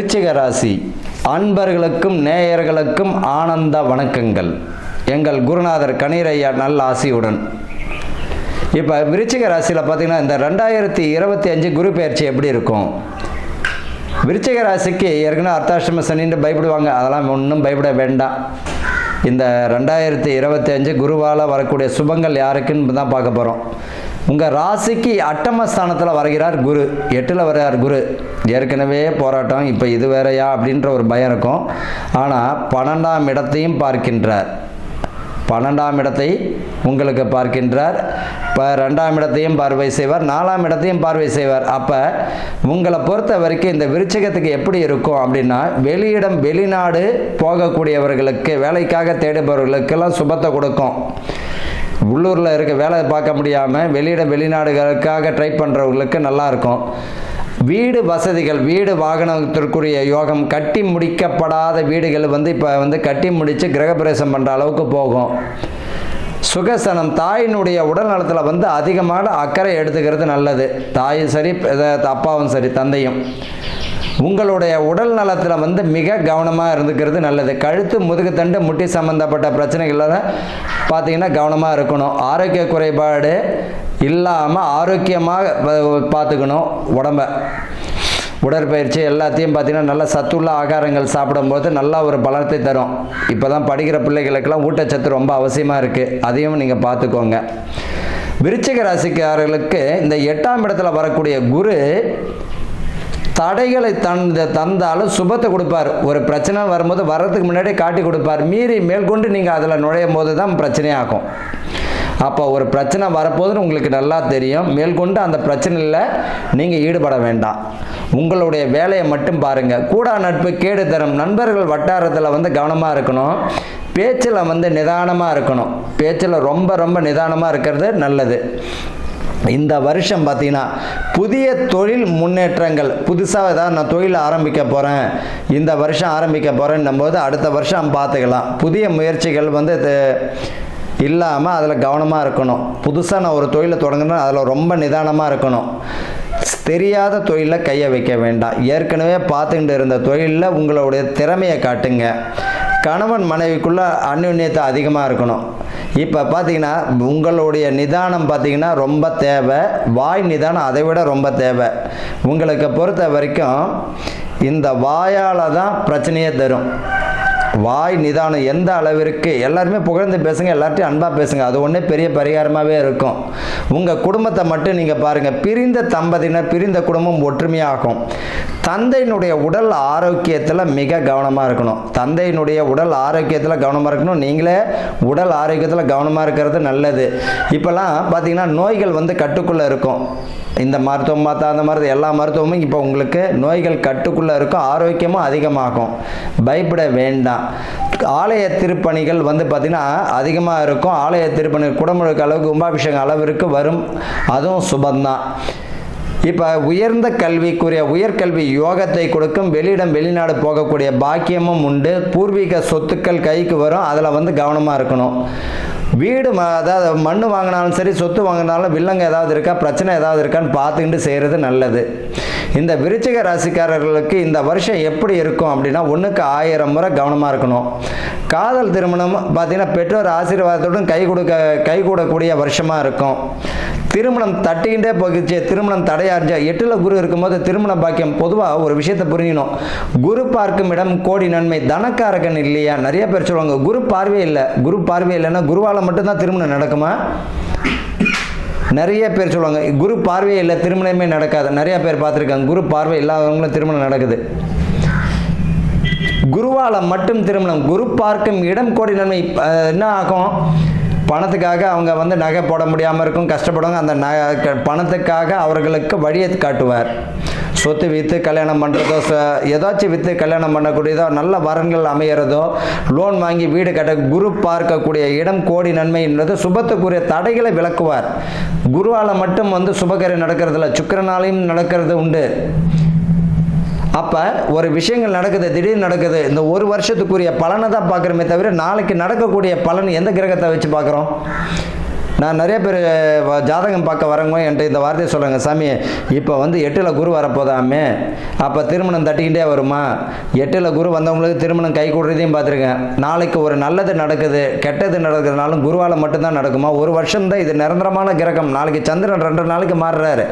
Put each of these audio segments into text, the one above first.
விருச்சிக ராசி அன்பர்களுக்கும் நேயர்களுக்கும் ஆனந்த வணக்கங்கள். எங்கள் குருநாதர் கணீரையா நல்ல ஆசியுடன். இப்போ விருச்சிக ராசியில் பார்த்தீங்கன்னா இந்த 2025 குரு பயிற்சி எப்படி இருக்கும்? விருச்சிக ராசிக்கு ஏற்கனவே அர்த்தாஷ்டம சனின்னு பயப்படுவாங்க, அதெல்லாம் ஒன்றும் பயப்பட வேண்டாம். இந்த 2025 குருவால் வரக்கூடிய சுபங்கள் யாருக்குன்னு தான் பார்க்க போகிறோம். உங்கள் ராசிக்கு அட்டமஸ்தானத்தில் வருகிறார் குரு, 8ல் வர்றார் குரு. ஏற்கனவே போராட்டம், இப்போ இது வேறையா அப்படின்ற ஒரு பயம் இருக்கும். ஆனால் 12ஆம் இடத்தையும் பார்க்கின்றார். 12ஆம் இடத்தை உங்களுக்கு பார்க்கின்றார். இப்போ 2ஆம் இடத்தையும் பார்வை செய்வார், 4ஆம் இடத்தையும் பார்வை செய்வார். அப்போ உங்களை பொறுத்த வரைக்கும் இந்த விருச்சிகத்துக்கு எப்படி இருக்கும் அப்படின்னா, வெளியிடம் வெளிநாடு போகக்கூடியவர்களுக்கு, வேலைக்காக தேடுபவர்களுக்கெல்லாம் சுபத்தை கொடுக்கும். உள்ளூரில் இருக்க வேலை பார்க்க முடியாமல் வெளிநாடுகளுக்காக ட்ரை பண்ணுறவங்களுக்கு நல்லாயிருக்கும். வீடு வசதிகள், வீடு வாகனத்திற்குரிய யோகம், கட்டி முடிக்கப்படாத வீடுகள் இப்போ கட்டி முடித்து கிரகப்பிரவேசம் பண்ணுற அளவுக்கு போகும். சுகசனம், தாயினுடைய உடல் நலத்தில் அதிகமான அக்கறை எடுத்துக்கிறது நல்லது. தாயும் சரி, அப்பாவும் சரி, தந்தையும் உங்களுடைய உடல் நலத்தில் மிக கவனமாக இருந்துக்கிறது நல்லது. கழுத்து, முதுகுத்தண்டு, முட்டி சம்மந்தப்பட்ட பிரச்சனைகளில் பார்த்தீங்கன்னா கவனமாக இருக்கணும். ஆரோக்கிய குறைபாடு இல்லாமல் ஆரோக்கியமாக பார்த்துக்கணும் உடம்ப. உடற்பயிற்சி எல்லாத்தையும் பார்த்தீங்கன்னா நல்ல சத்துள்ள ஆகாரங்கள் சாப்பிடும்போது நல்ல ஒரு பலத்தை தரும். இப்போ தான் படிக்கிற பிள்ளைகளுக்கெல்லாம் ஊட்டச்சத்து ரொம்ப அவசியமாக இருக்குது, அதையும் நீங்கள் பார்த்துக்கோங்க. விருச்சிக ராசிக்காரர்களுக்கு இந்த 8ஆம் இடத்துல வரக்கூடிய குரு தடைகளை தந்தாலும் சுபத்தை கொடுப்பார். ஒரு பிரச்சனை வரும்போது வர்றதுக்கு முன்னாடி காட்டி கொடுப்பார். மீறி மேற்கொண்டு நீங்கள் அதில் நுழையும் போது தான் பிரச்சனையாகும். அப்போ ஒரு பிரச்சனை வரப்போதுன்னு உங்களுக்கு நல்லா தெரியும். மேற்கொண்டு அந்த பிரச்சனையில் நீங்கள் ஈடுபட வேண்டாம். உங்களுடைய வேலையை மட்டும் பாருங்கள். கூடா நட்பு கேடு தரும். நண்பர்கள் வட்டாரத்தில் கவனமாக இருக்கணும். பேச்சில் நிதானமாக இருக்கணும். பேச்சில் ரொம்ப நிதானமாக இருக்கிறது நல்லது. இந்த வருஷம் பார்த்தீங்கன்னா புதிய தொழில் முன்னேற்றங்கள், புதுசாக ஏதாவது நான் தொழில் ஆரம்பிக்க போகிறேன், இந்த வருஷம் ஆரம்பிக்க போகிறேன்னும் போது அடுத்த வருஷம் பார்த்துக்கலாம். புதிய முயற்சிகள் இல்லாமல் அதில் கவனமாக இருக்கணும். புதுசாக நான் ஒரு தொழிலை தொடங்கணும், அதில் ரொம்ப நிதானமாக இருக்கணும். தெரியாத தொழிலில் கையை வைக்க வேண்டாம். ஏற்கனவே பார்த்துக்கிட்டு இருந்த தொழிலில் உங்களுடைய திறமையை காட்டுங்க. கணவன் மனைவிக்குள்ள அந்யோன்யத்தை அதிகமாக இருக்கணும். இப்போ பார்த்தீங்கன்னா உங்களுடைய நிதானம் பார்த்தீங்கன்னா ரொம்ப தேவை. வாய் நிதானம் அதை விட ரொம்ப தேவை. உங்களுக்கு பொறுத்த வரைக்கும் இந்த வாயால் தான் பிரச்சனையே தரும். வாய் நிதானம் எந்த அளவிற்கு, எல்லாருமே புகழ்ந்து பேசுங்க, எல்லார்ட்டையும் அன்பாக பேசுங்க, அது ஒன்றே பெரிய பரிகாரமாகவே இருக்கும். உங்கள் குடும்பத்தை மட்டும் நீங்கள் பாருங்கள். பிரிந்த தம்பதியினர், பிரிந்த குடும்பம் ஒற்றுமையாகும். தந்தையினுடைய உடல் ஆரோக்கியத்தில் மிக கவனமாக இருக்கணும். தந்தையினுடைய உடல் ஆரோக்கியத்தில் கவனமாக இருக்கணும். நீங்களே உடல் ஆரோக்கியத்தில் கவனமாக இருக்கிறது நல்லது. இப்போல்லாம் பார்த்தீங்கன்னா நோய்கள் கட்டுக்குள்ளே இருக்கும். இந்த மருத்துவம் பார்த்தா அந்த மருத்துவம், எல்லா மருத்துவமும் இப்போ உங்களுக்கு நோய்கள் கட்டுக்குள்ளே இருக்கும். ஆரோக்கியமும் அதிகமாகும். பயப்பட வேண்டாம். ஆலய திருப்பணிகள் பார்த்திங்கன்னா அதிகமாக இருக்கும். ஆலய திருப்பணி குடமுழுக்கு அளவுக்கு, கும்பாபிஷேகம் அளவிற்கு வரும். அதுவும் சுபந்தான். இப்போ உயர்ந்த கல்விக்குரிய உயர்கல்வி யோகத்தை கொடுக்கும். வெளியிடம் வெளிநாடு போகக்கூடிய பாக்கியமும் உண்டு. பூர்வீக சொத்துக்கள் கைக்கு வரும். அதில் கவனமாக இருக்கணும். வீடு அதாவது மண் வாங்கினாலும் சரி, சொத்து வாங்கினாலும் வில்லங்க ஏதாவது இருக்கா, பிரச்சனை ஏதாவது இருக்கான்னு பார்த்துக்கிட்டு செய்கிறது நல்லது. இந்த விருச்சிக ராசிக்காரர்களுக்கு இந்த வருஷம் எப்படி இருக்கும் அப்படின்னா, 1க்கு 1000 முறை கவனமாக இருக்கணும். காதல் திருமணம் பார்த்தீங்கன்னா பெற்றோர் ஆசீர்வாதத்துடன் கைகூடக்கூடிய வருஷமாக இருக்கும். திருமணம் தட்டிக்கிட்டே போகிச்சு, திருமணம் தடையார்ஜா. 8ல் குரு இருக்கும்போது திருமண பாக்கியம். பொதுவாக ஒரு விஷயத்தை புரியணும். குரு பார்க்கும் இடம் கோடி நன்மை. தனக்காரகன் இல்லையா? நிறைய பேர் சொல்லுவாங்க குரு பார்வை இல்லை. குரு பார்வை இல்லைன்னா குருவால் மட்டும்தான் திருமணம் நடக்குமா? நிறைய பேர் சொல்லுவாங்க குரு பார்வையே இல்லை, திருமணமே நடக்காது. நிறைய பேர் பார்த்துருக்காங்க. குரு பார்வை இல்லாதவங்களும் திருமணம் நடக்குது. குருவால் மட்டும் திருமணம். குரு பார்க்கும் இடம் கோடி நன்மை. என்ன ஆகும்? பணத்துக்காக அவங்க நகை போட முடியாமல் இருக்கும், கஷ்டப்படுவாங்க. அந்த பணத்துக்காக அவர்களுக்கு வழியை காட்டுவார். சொத்து விற்று கல்யாணம் பண்ணுறதோ, ஏதாச்சும் விற்று கல்யாணம் பண்ணக்கூடியதோ, நல்ல வரன்கள் அமையிறதோ, லோன் வாங்கி வீடு கட்ட குரு பார்க்கக்கூடிய இடம் கோடி நன்மைன்றது சுபத்துக்குரிய தடைகளை விளக்குவார். குருவால் மட்டும் சுபகாரியம் நடக்கிறதில்ல, சுக்கிரனாலையும் நடக்கிறது உண்டு. அப்போ ஒரு விஷயங்கள் நடக்குது, திடீர்னு நடக்குது. இந்த ஒரு வருஷத்துக்குரிய பலனை தான் பார்க்குறோமே தவிர நாளைக்கு நடக்கக்கூடிய பலன் எந்த கிரகத்தை வச்சு பார்க்குறோம்? நான் நிறைய பேர் ஜாதகம் பார்க்க வரவங்க என்கிட்ட இந்த வார்த்தையை சொல்கிறாங்க, சாமி இப்போ வந்து 8ல் குரு வரப்போதாமே, அப்போ திருமணம் தட்டிக்கிட்டே வருமா? 8ல் குரு வந்தவங்களுக்கு திருமணம் கை கூடுறதையும் பார்த்துருக்கேன். நாளைக்கு ஒரு நல்லது நடக்குது, கெட்டது நடக்கிறதுனாலும் குருவால் மட்டும்தான் நடக்குமா? ஒரு வருஷம் தான் இது நிரந்தரமான கிரகம். நாளைக்கு சந்திரன் 2 நாளைக்கு மாறுறாரு,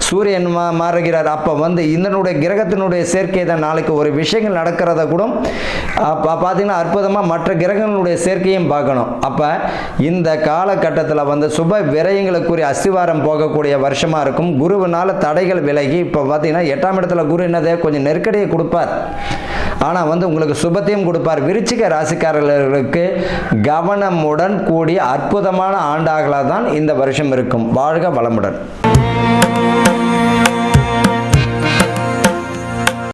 சூரியன் மாறுகிறார். அப்போ வந்து இதனுடைய கிரகத்தினுடைய சேர்க்கை தான் நாளைக்கு ஒரு விஷயங்கள் நடக்கிறத கூட பார்த்தீங்கன்னா அற்புதமாக மற்ற கிரகங்களுடைய சேர்க்கையும் பார்க்கணும். அப்போ இந்த காலகட்டத்தில் வந்து சுப விரயங்களுக்குரிய அஸ்திவாரம் போகக்கூடிய வருஷமாக இருக்கும். குருவினால் தடைகள் விலகி இப்போ பார்த்தீங்கன்னா 8ஆம் இடத்துல குரு என்னதே கொஞ்சம் நெருக்கடியை கொடுப்பார், ஆனால் வந்து உங்களுக்கு சுபத்தையும் கொடுப்பார். விருச்சிக ராசிக்காரர்களுக்கு கவனமுடன் கூடிய அற்புதமான ஆண்டாகலாம் தான் இந்த வருஷம் இருக்கும். வாழ்க வளமுடன்.